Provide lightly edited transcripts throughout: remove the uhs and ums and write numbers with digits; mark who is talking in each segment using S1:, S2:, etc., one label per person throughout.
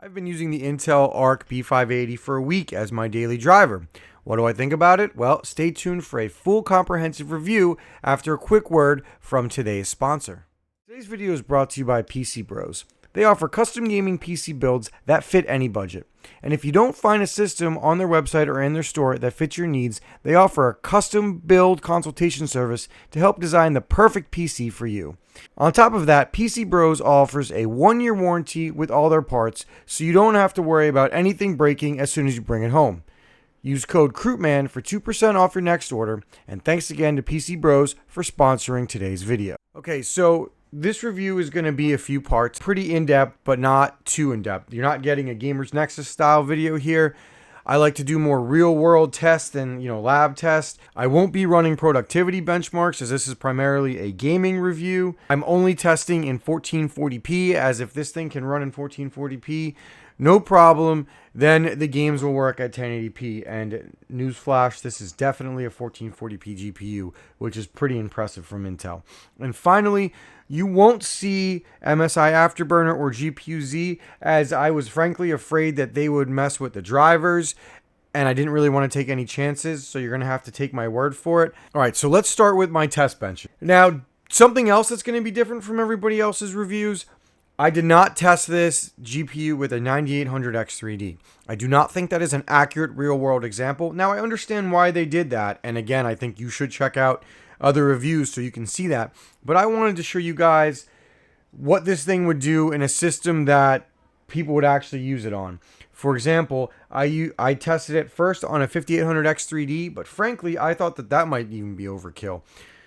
S1: I've been using the Intel ARC B580 for a week as my daily driver. What do I think about it? Well, stay tuned for a full comprehensive review after a quick word from today's sponsor. Today's video is brought to you by PC Bros. They offer custom gaming PC builds that fit any budget. And if you don't find a system on their website or in their store that fits your needs, they offer a custom build consultation service to help design the perfect PC for you. On top of that, PC Bros offers a 1-year warranty with all their parts, so you don't have to worry about anything breaking as soon as you bring it home. Use code Krootman for 2% off your next order, and thanks again to PC Bros for sponsoring today's video. Okay, so this review is going to be a few parts, pretty in-depth, but not too in-depth. You're not getting a Gamers Nexus style video here. I like to do more real-world tests and, lab tests. I won't be running productivity benchmarks as this is primarily a gaming review. I'm only testing in 1440p, as if this thing can run in 1440p, no problem, then the games will work at 1080p. And newsflash, this is definitely a 1440p GPU, which is pretty impressive from Intel. And finally, you won't see MSI Afterburner or GPU-Z, as I was frankly afraid that they would mess with the drivers, and I didn't really want to take any chances, so you're going to have to take my word for it. All right, so let's start with my test bench. Now, something else that's going to be different from everybody else's reviews, I did not test this GPU with a 9800X3D. I do not think that is an accurate real-world example. Now, I understand why they did that, and again, I think you should check out other reviews so you can see that. But I wanted to show you guys what this thing would do in a system that people would actually use it on. For example, I tested it first on a 5800X3D, but frankly, I thought that might even be overkill.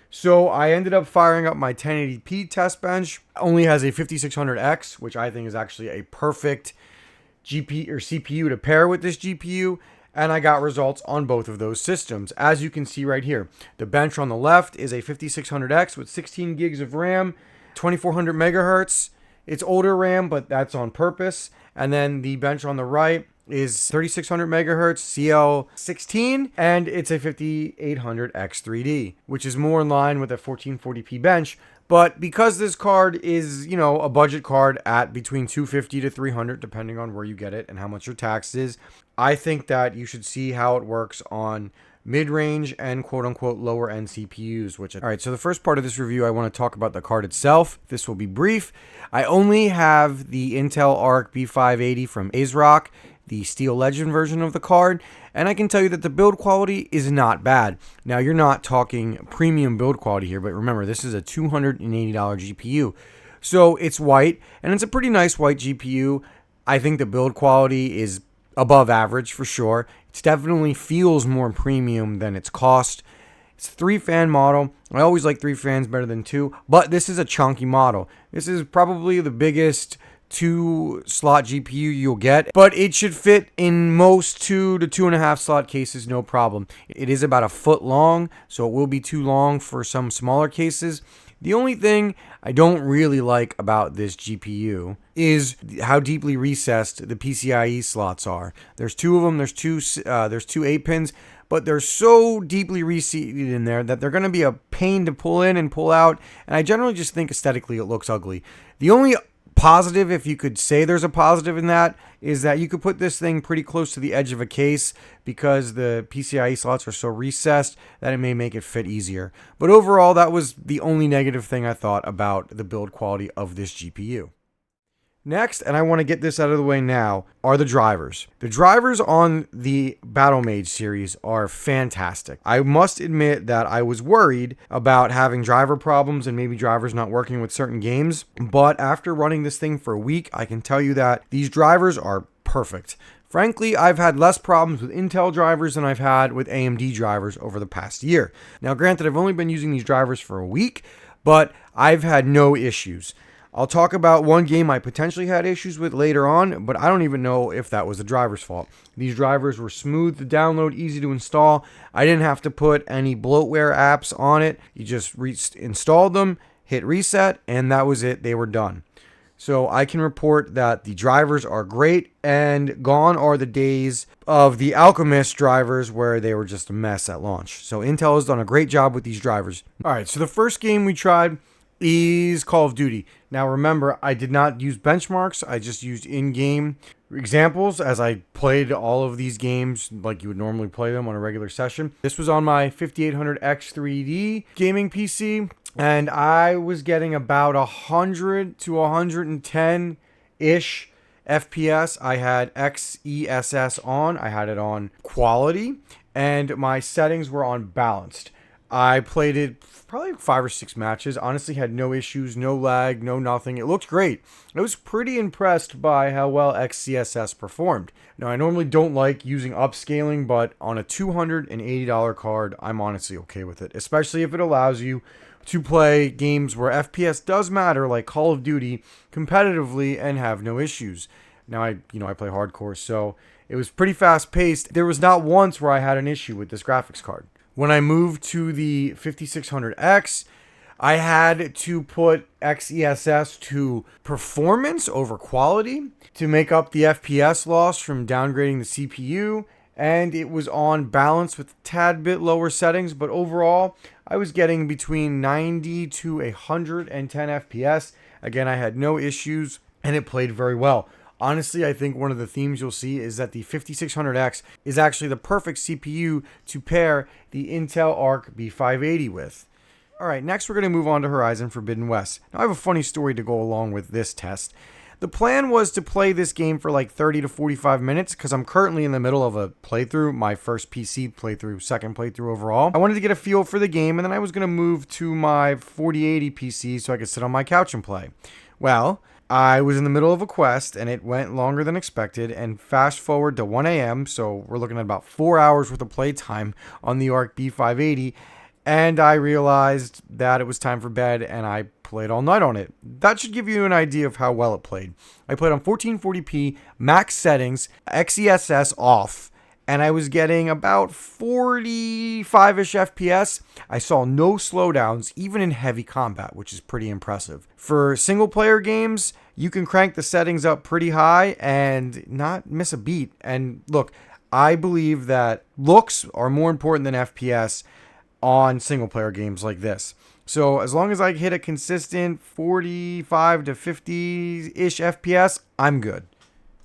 S1: So I ended up firing up my 1080p test bench. It only has a 5600X, which I think is actually a perfect GPU or CPU to pair with this GPU. And I got results on both of those systems. As you can see right here, the bench on the left is a 5600X with 16 gigs of RAM, 2400 megahertz. It's older RAM, but that's on purpose. And then the bench on the right is 3600 megahertz CL16, and it's a 5800X3D, which is more in line with a 1440p bench. But because this card is, a budget card at between $250 to $300, depending on where you get it and how much your tax is, I think that you should see how it works on mid-range and quote-unquote lower-end CPUs. All right, so the first part of this review, I want to talk about the card itself. This will be brief. I only have the Intel ARC B580 from ASRock, the Steel Legend version of the card, and I can tell you that the build quality is not bad. Now, you're not talking premium build quality here, but remember, this is a $280 GPU. So it's white, and it's a pretty nice white GPU. I think the build quality is above average for sure. It definitely feels more premium than its cost. It's a 3-fan model. I always like 3 fans better than 2, but this is a chunky model. This is probably the biggest 2-slot GPU you'll get, but it should fit in most 2 to 2.5 slot cases, no problem. It is about a foot long, so it will be too long for some smaller cases. The only thing I don't really like about this GPU is how deeply recessed the PCIe slots are. There's 2 of them. There's two 8 pins, but they're so deeply reseated in there that they're going to be a pain to pull in and pull out. And I generally just think aesthetically it looks ugly. The only positive, if you could say there's a positive in that, is that you could put this thing pretty close to the edge of a case because the PCIe slots are so recessed that it may make it fit easier. But overall, that was the only negative thing I thought about the build quality of this GPU. Next, and I want to get this out of the way now, are the drivers. The drivers on the Battlemage series are fantastic. I must admit that I was worried about having driver problems and maybe drivers not working with certain games, but after running this thing for a week, I can tell you that these drivers are perfect. Frankly, I've had less problems with Intel drivers than I've had with AMD drivers over the past year. Now, granted, I've only been using these drivers for a week, but I've had no issues. I'll talk about one game I potentially had issues with later on, but I don't even know if that was the driver's fault. These drivers were smooth to download, easy to install. I didn't have to put any bloatware apps on it. You just installed them, hit reset, and that was it. They were done. So I can report that the drivers are great, and gone are the days of the Alchemist drivers where they were just a mess at launch. So Intel has done a great job with these drivers. All right, so the first game we tried is Call of Duty. Now remember, I did not use benchmarks. I just used in-game examples as I played all of these games like you would normally play them on a regular session. This was on my 5800X 3D gaming PC, and I was getting about 100 to 110-ish FPS. I had XESS on. I had it on quality, and my settings were on balanced. I played it probably 5 or 6 matches. Honestly, had no issues, no lag, no nothing. It looked great. I was pretty impressed by how well XCSS performed. Now, I normally don't like using upscaling, but on a $280 card, I'm honestly okay with it, especially if it allows you to play games where FPS does matter, like Call of Duty, competitively and have no issues. Now, I play hardcore, so it was pretty fast-paced. There was not once where I had an issue with this graphics card. When I moved to the 5600X, I had to put XESS to performance over quality to make up the FPS loss from downgrading the CPU, and it was on balance with a tad bit lower settings, but overall, I was getting between 90 to 110 FPS. Again, I had no issues, and it played very well. Honestly, I think one of the themes you'll see is that the 5600X is actually the perfect CPU to pair the Intel ARC B580 with. Alright, next we're going to move on to Horizon Forbidden West. Now I have a funny story to go along with this test. The plan was to play this game for like 30 to 45 minutes because I'm currently in the middle of a playthrough, my first PC playthrough, second playthrough overall. I wanted to get a feel for the game, and then I was going to move to my 4080 PC so I could sit on my couch and play. Well, I was in the middle of a quest, and it went longer than expected, and fast forward to 1 a.m., so we're looking at about 4 hours worth of playtime on the ARC B580, and I realized that it was time for bed, and I played all night on it. That should give you an idea of how well it played. I played on 1440p, max settings, XESS off, and I was getting about 45-ish FPS. I saw no slowdowns, even in heavy combat, which is pretty impressive. For single-player games, you can crank the settings up pretty high and not miss a beat. And look, I believe that looks are more important than FPS on single-player games like this. So as long as I hit a consistent 45 to 50-ish FPS, I'm good.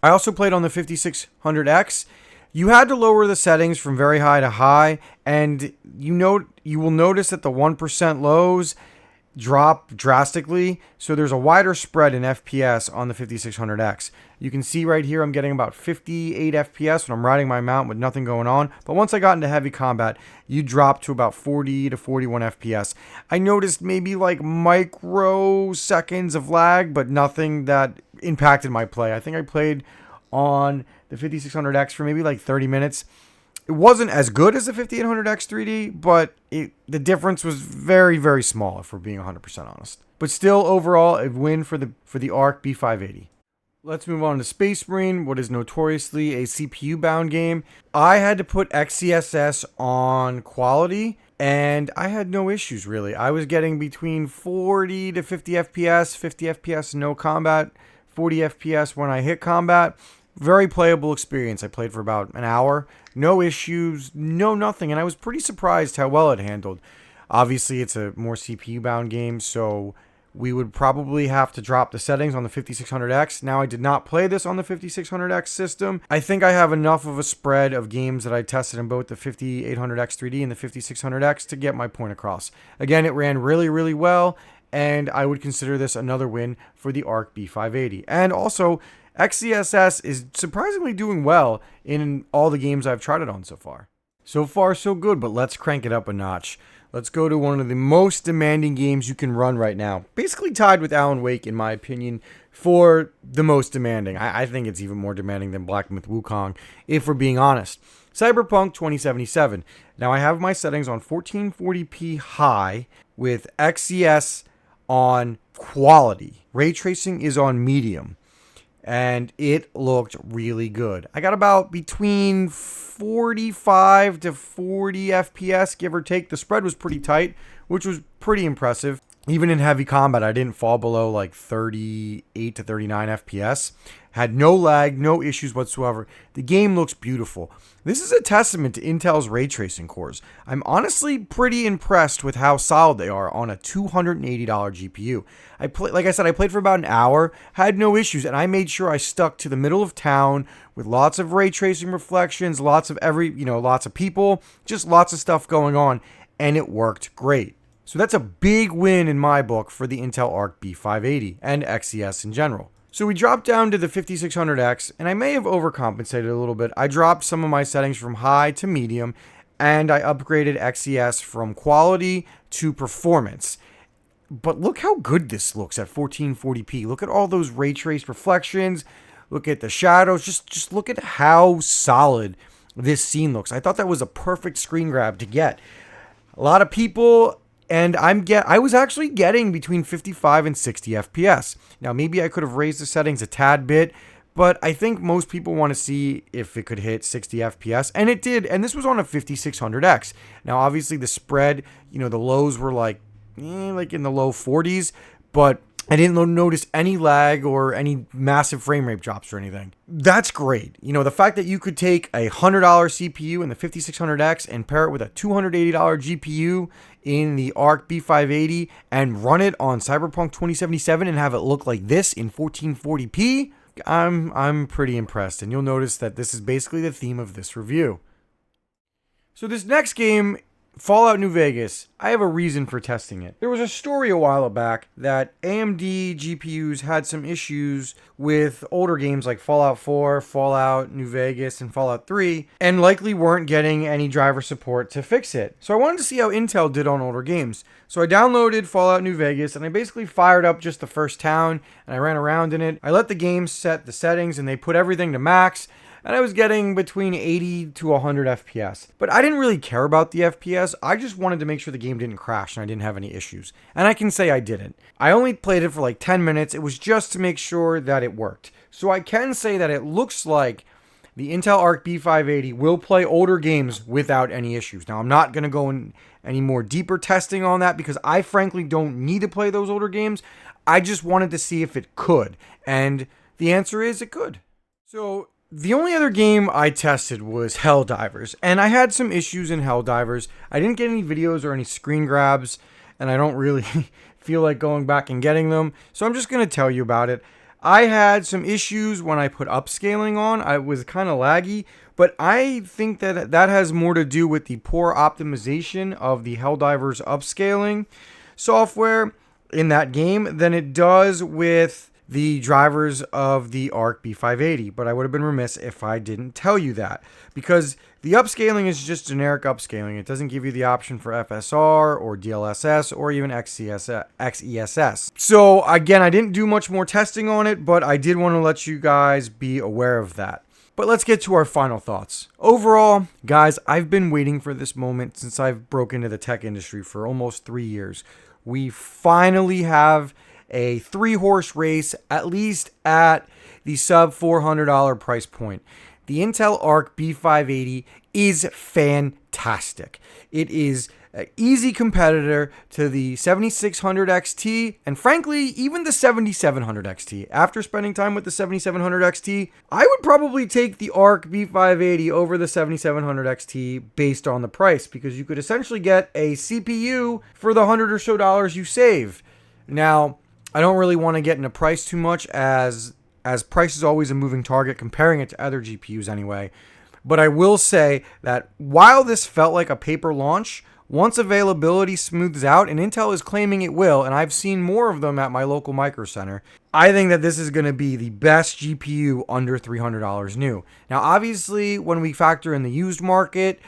S1: I also played on the 5600X. You had to lower the settings from very high to high, and you will notice that the 1% lows drop drastically, so there's a wider spread in FPS on the 5600X. You can see right here I'm getting about 58 FPS when I'm riding my mount with nothing going on, but once I got into heavy combat, you drop to about 40 to 41 FPS. I noticed maybe like microseconds of lag, but nothing that impacted my play. I think I played on the 5600X for maybe like 30 minutes. It wasn't as good as the 5800X 3D, but the difference was very, very small if we're being 100% honest. But still, overall, a win for the ARC B580. Let's move on to Space Marine, what is notoriously a CPU-bound game. I had to put XCSS on quality, and I had no issues, really. I was getting between 40 to 50 FPS, 50 FPS no combat, 40 FPS when I hit combat. Very playable experience. I played for about an hour. No issues, no nothing. And I was pretty surprised how well it handled. Obviously, it's a more CPU-bound game, so we would probably have to drop the settings on the 5600X. Now, I did not play this on the 5600X system. I think I have enough of a spread of games that I tested in both the 5800X 3D and the 5600X to get my point across. Again, it ran really, really well, and I would consider this another win for the ARC B580. And also, XCSS is surprisingly doing well in all the games I've tried it on so far. So far, so good, but let's crank it up a notch. Let's go to one of the most demanding games you can run right now. Basically tied with Alan Wake, in my opinion, for the most demanding. I think it's even more demanding than Black Myth Wukong, if we're being honest. Cyberpunk 2077. Now, I have my settings on 1440p high with XES on quality. Ray tracing is on medium. And it looked really good. I got about between 45 to 40 FPS, give or take. The spread was pretty tight, which was pretty impressive. Even in heavy combat, I didn't fall below like 38 to 39 FPS. Had no lag, no issues whatsoever. The game looks beautiful. This is a testament to Intel's ray tracing cores. I'm honestly pretty impressed with how solid they are on a $280 GPU. Like I said, I played for about an hour, had no issues, and I made sure I stuck to the middle of town with lots of ray tracing reflections, lots of people, just lots of stuff going on, and it worked great. So that's a big win in my book for the Intel ARC B580 and XES in general. So we dropped down to the 5600X, and I may have overcompensated a little bit. I dropped some of my settings from high to medium, and I upgraded XES from quality to performance. But look how good this looks at 1440p. Look at all those ray traced reflections. Look at the shadows. Just look at how solid this scene looks. I thought that was a perfect screen grab to get. A lot of people, and I was actually getting between 55 and 60 FPS. Now, maybe I could have raised the settings a tad bit, but I think most people want to see if it could hit 60 FPS, and it did, and this was on a 5600X. Now, obviously, the spread, the lows were like in the low 40s, but I didn't notice any lag or any massive frame rate drops or anything. That's great. The fact that you could take a $100 CPU in the 5600X and pair it with a $280 GPU in the ARC B580 and run it on Cyberpunk 2077 and have it look like this in 1440p, I'm pretty impressed. And you'll notice that this is basically the theme of this review. So this next game, Fallout New Vegas, I have a reason for testing it. There was a story a while back that AMD GPUs had some issues with older games like Fallout 4, Fallout New Vegas, and Fallout 3, and likely weren't getting any driver support to fix it. So I wanted to see how Intel did on older games. So I downloaded Fallout New Vegas, and I basically fired up just the first town, and I ran around in it. I let the game set the settings, and they put everything to max, and I was getting between 80 to 100 FPS. But I didn't really care about the FPS. I just wanted to make sure the game didn't crash and I didn't have any issues. And I can say I didn't. I only played it for like 10 minutes. It was just to make sure that it worked. So I can say that it looks like the Intel ARC B580 will play older games without any issues. Now, I'm not going to go in any more deeper testing on that because I frankly don't need to play those older games. I just wanted to see if it could. And the answer is it could. So the only other game I tested was Helldivers, and I had some issues in Helldivers. I didn't get any videos or any screen grabs, and I don't really feel like going back and getting them, so I'm just going to tell you about it. I had some issues when I put upscaling on. I was kind of laggy, but I think that has more to do with the poor optimization of the Helldivers upscaling software in that game than it does with the drivers of the ARC B580, but I would have been remiss if I didn't tell you that, because the upscaling is just generic upscaling. It doesn't give you the option for FSR or DLSS or even XESS. So again, I didn't do much more testing on it, but I did want to let you guys be aware of that. But let's get to our final thoughts. Overall, guys, I've been waiting for this moment since I've broken into the tech industry for almost 3 years. We finally have a 3-horse race, at least at the sub $400 price point. The Intel ARC B580 is fantastic. It is an easy competitor to the 7600 XT and frankly, even the 7700 XT. After spending time with the 7700 XT, I would probably take the ARC B580 over the 7700 XT based on the price because you could essentially get a CPU for the $100 or so you save. Now, I don't really want to get into price too much as price is always a moving target comparing it to other GPUs anyway. But I will say that while this felt like a paper launch, once availability smooths out, and Intel is claiming it will, and I've seen more of them at my local Micro Center, I think that this is going to be the best GPU under $300 new. Now, obviously, when we factor in the used market,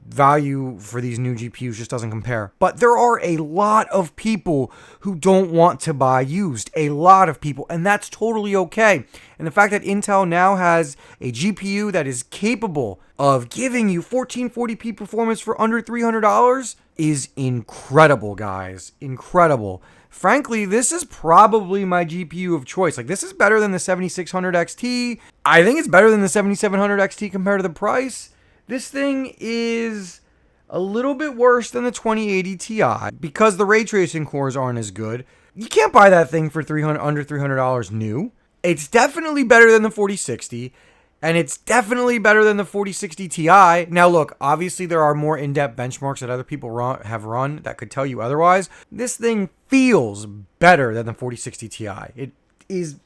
S1: value for these new GPUs just doesn't compare. But there are a lot of people who don't want to buy used. A lot of people. And that's totally okay. And the fact that Intel now has a GPU that is capable of giving you 1440p performance for under $300 is incredible, guys. Incredible. Frankly, this is probably my GPU of choice. Like, this is better than the 7600 XT. I think it's better than the 7700 XT compared to the price. This thing is a little bit worse than the 2080 Ti because the ray tracing cores aren't as good. You can't buy that thing for under $300 new. It's definitely better than the 4060, and it's definitely better than the 4060 Ti. Now look, obviously there are more in-depth benchmarks that other people have run that could tell you otherwise. This thing feels better than the 4060 Ti.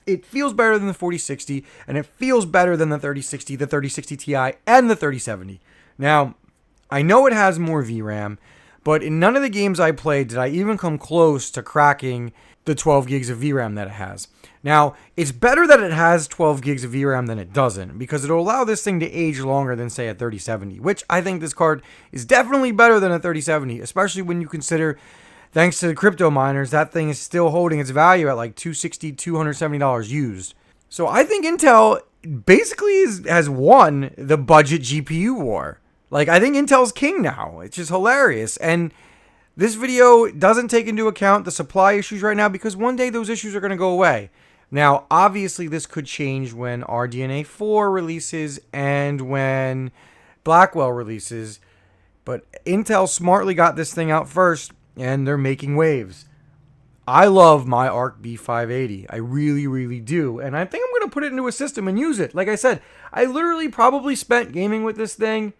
S1: It feels better than the 4060, and it feels better than the 3060, the 3060 Ti, and the 3070. Now, I know it has more VRAM, but in none of the games I played did I even come close to cracking the 12 gigs of VRAM that it has. Now, it's better that it has 12 gigs of VRAM than it doesn't, because it'll allow this thing to age longer than, say, a 3070, which I think this card is definitely better than a 3070, especially when you consider, thanks to the crypto miners, that thing is still holding its value at like $260, $270 used. So I think Intel basically has won the budget GPU war. Like, I think Intel's king now. It's just hilarious. And this video doesn't take into account the supply issues right now because one day those issues are going to go away. Now, obviously, this could change when RDNA 4 releases and when Blackwell releases. But Intel smartly got this thing out first, and they're making waves. I love my ARC B580. I really, really do. And I think I'm going to put it into a system and use it. Like I said, I literally probably spent gaming with this thing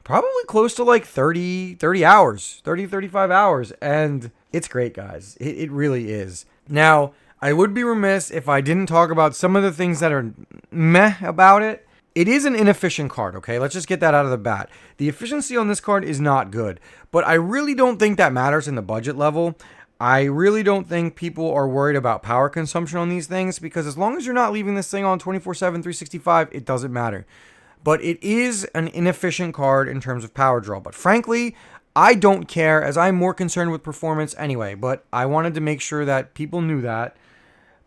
S1: probably close to like 30 hours, 35 hours. And it's great, guys. It really is. Now, I would be remiss if I didn't talk about some of the things that are meh about it. It is an inefficient card, okay? Let's just get that out of the bat. The efficiency on this card is not good, but I really don't think that matters in the budget level. I really don't think people are worried about power consumption on these things because as long as you're not leaving this thing on 24/7, 365, it doesn't matter. But it is an inefficient card in terms of power draw. But frankly, I don't care as I'm more concerned with performance anyway. But I wanted to make sure that people knew that.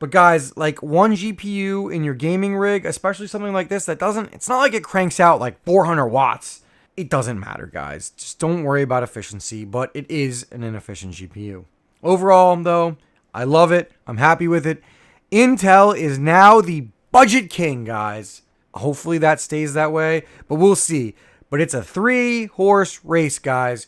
S1: But guys, like one GPU in your gaming rig, especially something like this that it's not like it cranks out like 400 watts. It doesn't matter, guys. Just don't worry about efficiency, but it is an inefficient GPU. Overall, though, I love it. I'm happy with it. Intel is now the budget king, guys. Hopefully that stays that way, but we'll see. But it's a 3-horse race, guys.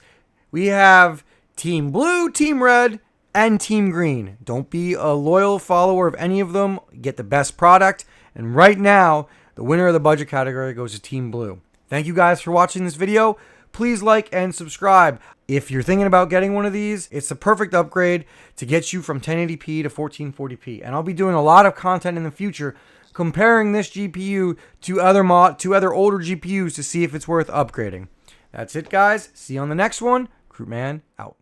S1: We have Team Blue, Team Red, and Team Green. Don't be a loyal follower of any of them. Get the best product. And right now, the winner of the budget category goes to Team Blue. Thank you guys for watching this video. Please like and subscribe. If you're thinking about getting one of these, it's the perfect upgrade to get you from 1080p to 1440p. And I'll be doing a lot of content in the future comparing this GPU to other older GPUs to see if it's worth upgrading. That's it, guys. See you on the next one. Krootman out.